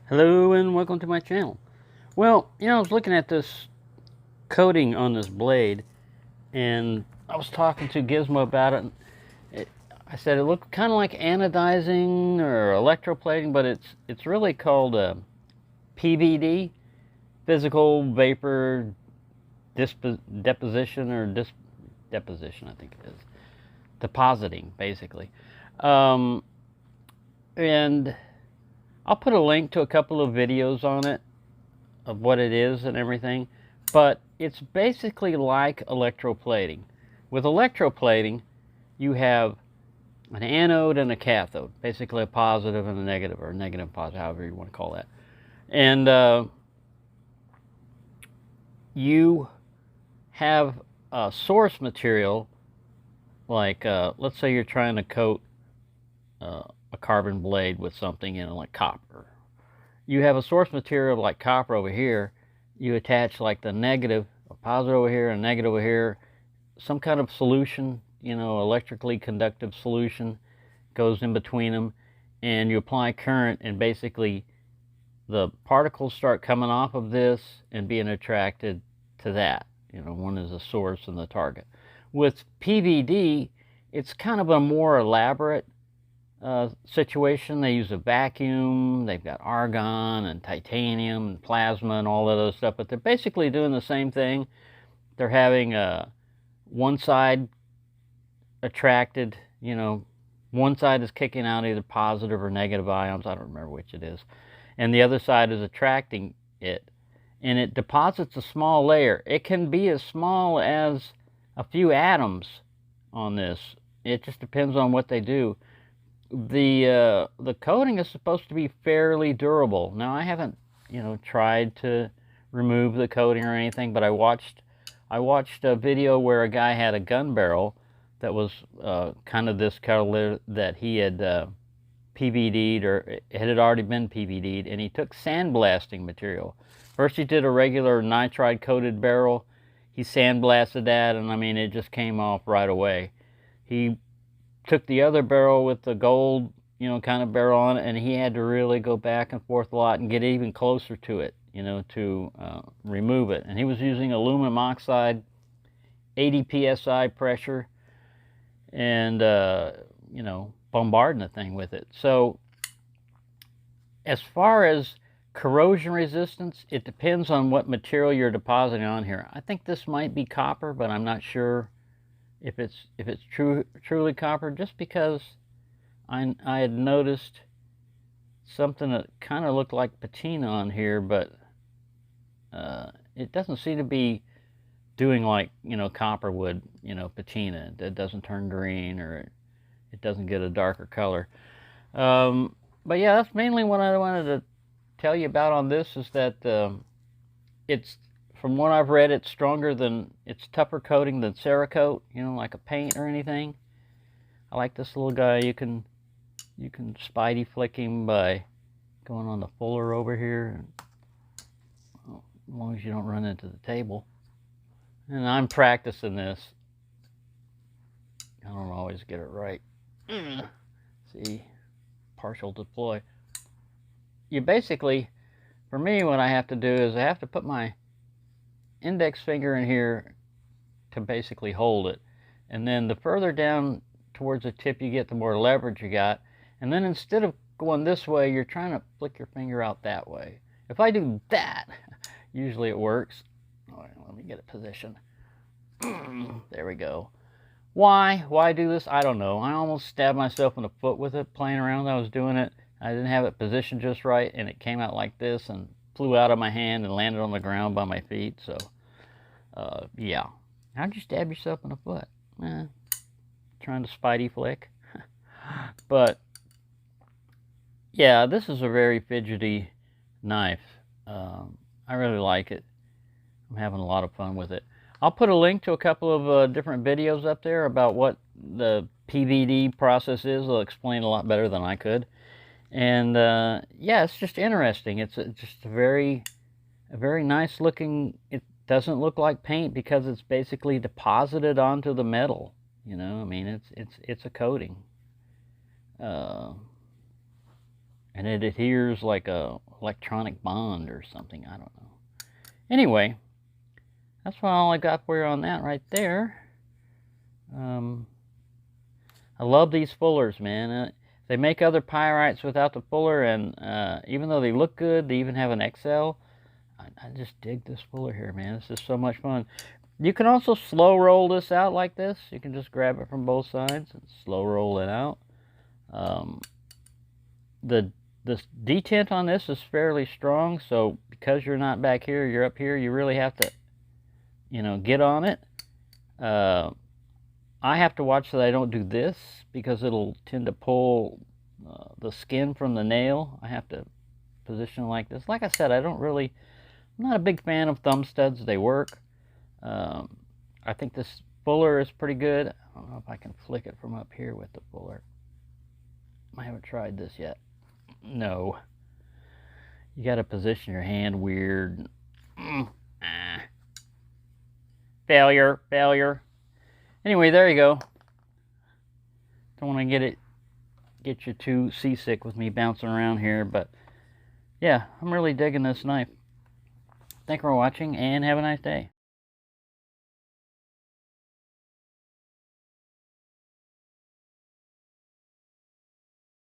Hello and welcome to my channel. Well, I was looking at this coating on this blade and I was talking to Gizmo about it. I said it looked kind of like anodizing or electroplating, but it's really called PVD, physical vapor deposition or deposition, I think it is. Depositing, basically. Um, and I'll put a link to a couple of videos on it of what it is and everything, but it's basically like electroplating. With electroplating, you have an anode and a cathode, basically a positive and a negative, or negative positive, however you want to call that. And you have a source material, like let's say you're trying to coat a carbon blade with something, like copper. You have a source material like copper over here. You attach like the negative, a positive over here, and a negative over here. Some kind of solution, electrically conductive solution goes in between them, and you apply current, and basically the particles start coming off of this and being attracted to that. One is the source and the target. With PVD, it's kind of a more elaborate situation. They use a vacuum, they've got argon and titanium and plasma and all that other stuff, but they're basically doing the same thing. They're having one side attracted, one side is kicking out either positive or negative ions, I don't remember which it is, and the other side is attracting it, and it deposits a small layer. It can be as small as a few atoms on this. It just depends on what they do. The coating is supposed to be fairly durable. Now, I haven't tried to remove the coating or anything, but I watched a video where a guy had a gun barrel that was kind of this color that he had PVD'd, or it had already been PVD'd, and he took sandblasting material. First he did a regular nitride coated barrel. He sandblasted that, and I mean, it just came off right away. He took the other barrel with the gold, kind of barrel on it, and he had to really go back and forth a lot and get even closer to it, to remove it. And he was using aluminum oxide, 80 psi pressure, and bombarding the thing with it. So as far as corrosion resistance, it depends on what material you're depositing on here. I think this might be copper, but I'm not sure if it's truly copper, just because I had noticed something that kind of looked like patina on here, but it doesn't seem to be doing like copper would, patina. It doesn't turn green, or it doesn't get a darker color. But yeah, that's mainly what I wanted to tell you about on this, is that it's, from what I've read, it's tougher coating than Cerakote, like a paint or anything. I like this little guy. You can Spidey flick him by going on the fuller over here, as long as you don't run into the table. And I'm practicing this. I don't always get it right. See, partial deploy. You basically, for me, what I have to do is I have to put my index finger in here to basically hold it, and then the further down towards the tip you get, the more leverage you got. And then instead of going this way, you're trying to flick your finger out that way. If I do that, usually it works. All right, let me get a position. There we go. Why do this? I don't know. I almost stabbed myself in the foot with it playing around when I was doing it. I didn't have it positioned just right, and it came out like this and flew out of my hand and landed on the ground by my feet. So yeah. How'd you stab yourself in the foot? Trying to Spidey flick. But yeah, this is a very fidgety knife. I really like it. I'm having a lot of fun with it. I'll put a link to a couple of different videos up there about what the PVD process is. They'll explain a lot better than I could. And yeah, it's just interesting. It's just a very nice looking. It doesn't look like paint because it's basically deposited onto the metal. I mean, it's a coating. And it adheres like a electronic bond or something. I don't know. Anyway, that's all I got for you on that right there. I love these fullers, man. They make other pyrites without the fuller, and even though they look good, they even have an XL. I just dig this fuller here, man. This is so much fun. You can also slow roll this out like this. You can just grab it from both sides and slow roll it out. The detent on this is fairly strong, so because you're not back here, you're up here, you really have to, you know, get on it. I have to watch that I don't do this because it'll tend to pull the skin from the nail. I have to position it like this. Like I said, I'm not a big fan of thumb studs. They work. I think this fuller is pretty good. I don't know if I can flick it from up here with the fuller. I haven't tried this yet. No. You got to position your hand weird. Failure. Anyway, there you go. Don't want to get you too seasick with me bouncing around here, but yeah, I'm really digging this knife. Thank you for watching, and have a nice day.